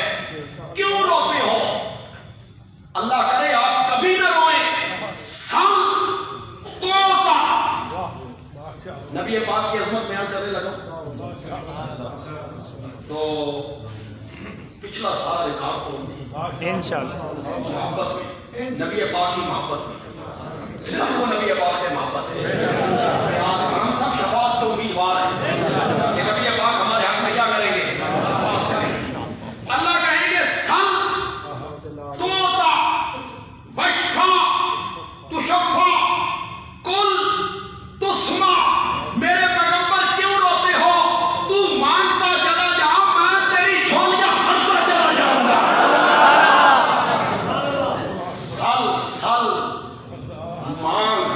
کیوں روتے ہو؟ اللہ کرے آپ کبھی نہ روئیں، سل توتا، نبی پاک کی عظمت بیان کرنے لگا تو پچھلا سارا ریکارڈ توڑ انشاءاللہ، محبت میں، نبی پاک کی محبت میں، سب کو نبی پاک سے محبت ہے، ہم سب شفاعت کے امیدوار ہیں کہ نبی پاک ہمارے حق میں کیا کریں گے؟ شفاعت کریں گے۔ اللہ کہیں گے سل توتا وشفا تشفا کل تسمع، میرے پیغمبر کیوں روتے ہو؟ تو مانگتا چلا جا، میں تیری جھولیاں بھرتا چلا جاؤں گا۔ سل سل مانگ،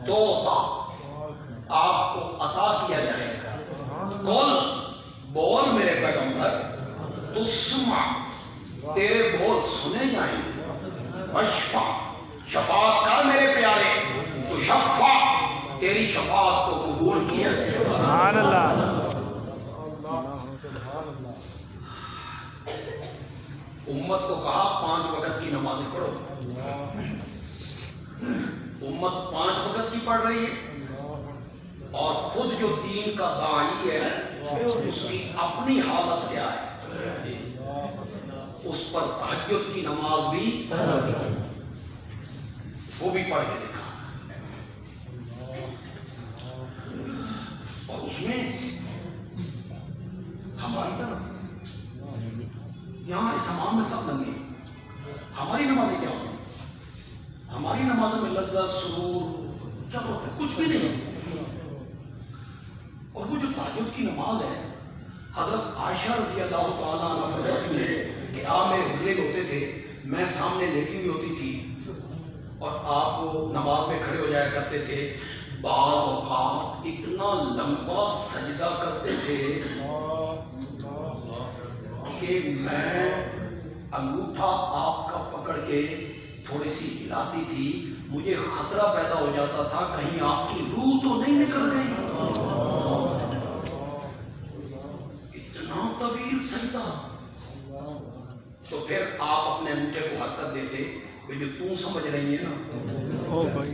توتا آپ کو عطا کیا جائے گا، کل بول میرے پیغمبر، تسمع تیرے بول سنے جائیں گے، وشفا شفاعت کر میرے پیارے، تو شفا تیری شفاعت کو قبول کیا جائے گا۔ سبحان اللہ، امت کو کہا 5 وقت کی نمازیں پڑھو، امت 5 وقت کی پڑھ رہی ہے، اور خود جو دین کا داعی ہے اس کی اپنی حالت کیا ہے، اس پر تہجد کی نماز بھی وہ بھی پڑھ کے دکھا، اور اس میں ہماری طرح یہاں اس حمام میں سب ننگے ہیں، ہماری نمازیں کیا ہوتی ہیں؟ ہماری نمازوں میں لذت، سرور کیا ہوتا ہے؟ کچھ بھی نہیں۔ اور وہ جو تہجد کی نماز ہے، حضرت عائشہ رضی اللہ تعالیٰ عنہ فرماتی ہے کہ آپ میرے حجرے میں ہوتے تھے، میں سامنے لیٹی ہوئی ہوتی تھی اور آپ نماز میں کھڑے ہو جایا کرتے تھے، بعض اوقات اتنا لمبا سجدہ کرتے تھے کہ میں انگوٹھا آپ کا پکڑ کے تھوڑی سی ہلاتی تھی، مجھے خطرہ پیدا ہو جاتا تھا کہیں آپ کی روح تو نہیں نکل گئی، اتنا طویل سجدہ۔ تو پھر آپ اپنے انگوٹھے کو حرکت دیتے کہ جو تم سمجھ رہی ہے نا، او بھائی،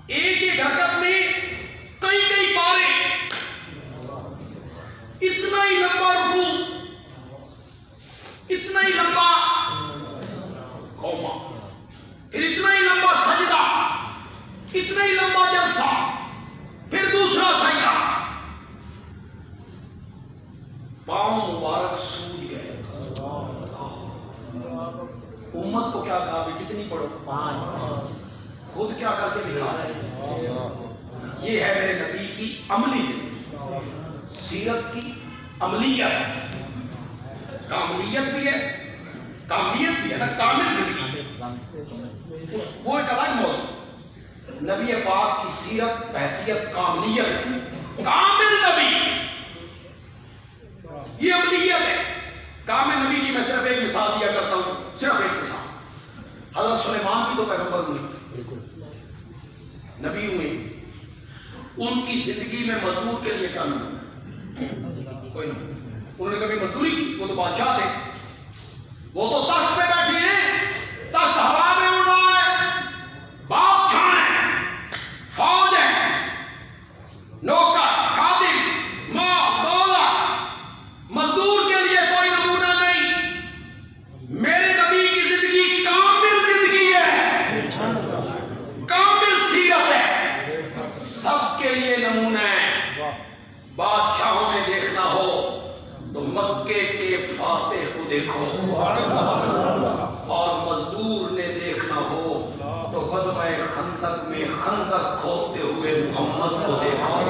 ایک ایک حرکت میں کئی کئی پارے، اتنا ہی لمبا رکوع، اتنا ہی لمبا قوما، اتنا ہی لمبا جلسہ، پھر دوسرا سجدہ، پاؤں مبارک سوج گئے۔ امت کو کیا کہا بھی کتنی پڑھو؟ 5۔ خود کیا کر کے دکھا رہے ہیں؟ یہ ہے میرے نبی کی عملی زندگی، سیرت کی عملیت۔ کاملیت بھی ہے، کاملیت بھی ہے نا، کامل زندگی، وہ ایک الگ موضوع۔ نبی پاک کی سیرت، حیثیت، کاملیت، کامل نبی، یہ عملیت ہے۔ کامل نبی کی میں صرف ایک مثال دیا کرتا ہوں، صرف ایک مثال۔ حضرت سلیمان بھی تو پیغمبر ہوئے، نبی ہوئے، ان کی زندگی میں مزدور کے لیے کیا نمونہ؟ کوئی نمونہ۔ انہوں نے کبھی مزدوری کی؟ وہ تو بادشاہ تھے، وہ تو تخت پہ بیٹھے ہیں، تخت ہوا میں اڑ رہا ہے، بادشاہ ہیں، فوج ہے، نوکر، خادم، ماں، دولت، مزدور کے لیے کوئی نمونہ نہیں۔ میرے نبی کی زندگی کامل زندگی ہے، کامل سیرت ہے، سب کے لیے نمونہ ہے۔ بادشاہوں نے دیکھنا ہو تو مکے کے فاتح کو دیکھو، اور مزدور نے دیکھنا ہو تو غزوہ خندق میں خندق کھودتے ہوئے محمد کو دیکھو۔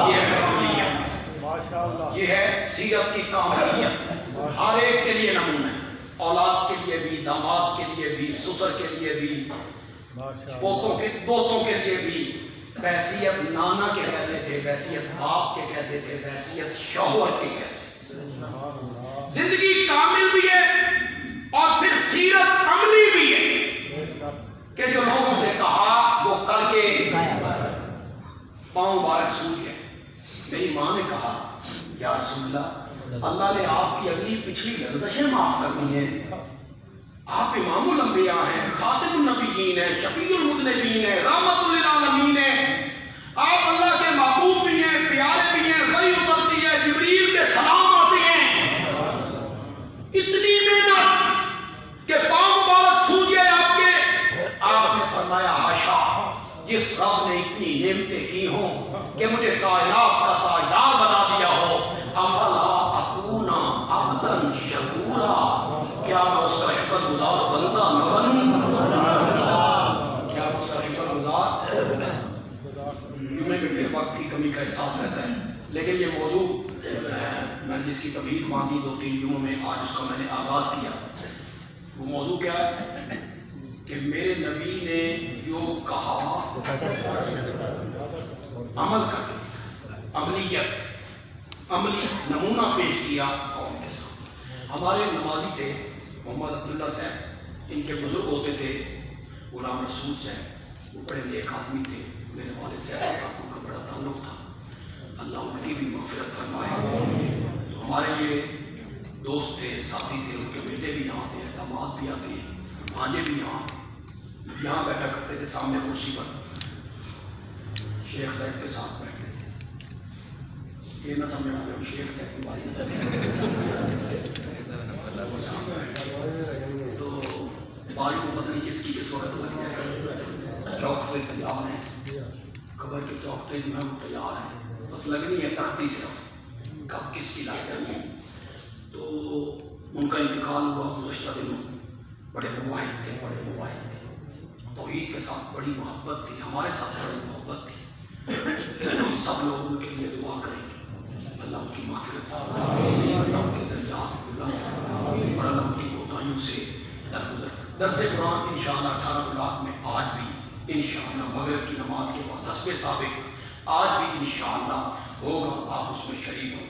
یہ ہے کاملیت، یہ ہے سیرت کی کاملیت، ہر ایک کے لیے نمونہ ہے، اولاد کے لیے بھی، داماد کے لیے بھی، سسر کے لیے بھی، دوتوں کے لیے بھی۔ حیثیت نانا کے کیسے تھے، حیثیت باپ کے کیسے تھے، حیثیت شوہر کے کیسے۔ زندگی کامل بھی ہے اور پھر سیرت عملی بھی ہے کہ جو لوگوں سے کہا وہ کر کے پاؤں مبارک سوج گئے۔ میری ماں نے کہا یا رسول اللہ، اللہ نے آپ کی اگلی پچھلی لغزشیں معاف کرنی ہیں، آپ امام الانبیاء ہیں، خاتم النبیین ہیں، شفیع المذنبین ہیں، رحمت للعالمین ہیں، آپ اللہ کے محبوب بھی ہیں، پیارے بھی ہیں، وحی اترتی ہے، جبریل کے سلام آتے ہیں، اتنی محنت کہ پاؤں مبارک سوج گئے آپ کے۔ آپ نے فرمایا حاشا، جس رب نے اتنی نعمتیں کی ہوں کہ مجھے کائنات کا تاجدار بنا دیا ہو، افلا اکون عبدا شکورا، کیا میں اس کا شکر گزار بندہ نہ بنوں؟ کیا اس کا شکر گزار؟ جمعے میں پھر وقت کی کمی کا احساس رہتا ہے، لیکن یہ موضوع میں جس کی تبلیغ مانگی 2-3 جمعوں میں، آج اس کا میں نے آغاز کیا۔ وہ موضوع کیا ہے کہ میرے نبی نے جو کہا عمل کر، عملی نمونہ پیش کیا قوم کے ساتھ۔ ہمارے نمازی تھے محمد عبداللہ صاحب، ان کے بزرگ ہوتے تھے غلام رسول صاحب، وہ بڑے نیک آدمی تھے، میرے والد صاحب ان کا بڑا تعلق تھا، اللہ ان کی بھی مغفرت فرمائے۔ ہمارے یہ دوست تھے، ساتھی تھے، ان کے بیٹے بھی یہاں تھے، داماد بھی آتے ہیں، بھانجے بھی یہاں بیٹھا کرتے تھے، سامنے کرسی پر شیخ صاحب کے ساتھ بیٹھتے تھے۔ یہ نہ سمجھنا کہ ہم شیخ صاحب کی بات تو باری کو پتہ نہیں کس وقت لگ جائے، چوک پہ تیار ہیں، قبر کے چوک پہ جو ہے وہ تیار ہیں، بس لگنی ہے تختی صرف کب کس کی لگ جانی۔ تو ان کا انتقال ہوا گزشتہ دنوں، بڑے مواحد تھے، توحید کے ساتھ بڑی محبت تھی، ہمارے ساتھ بڑی محبت تھی۔ ہم سب لوگ ان کے لیے دعا کریں گے، اللہ ان کی مغفرت فرمائے، اللہ ان کے درجات بلند فرمائے، اور اللہ ان کی کوتاہیوں سے درگزر فرمائے۔ درس قرآن انشاءاللہ 18 بلاک میں آج بھی انشاءاللہ مغرب کی نماز کے بعد حسب سابق آج بھی انشاءاللہ ہوگا، آپ اس میں شریک ہوں۔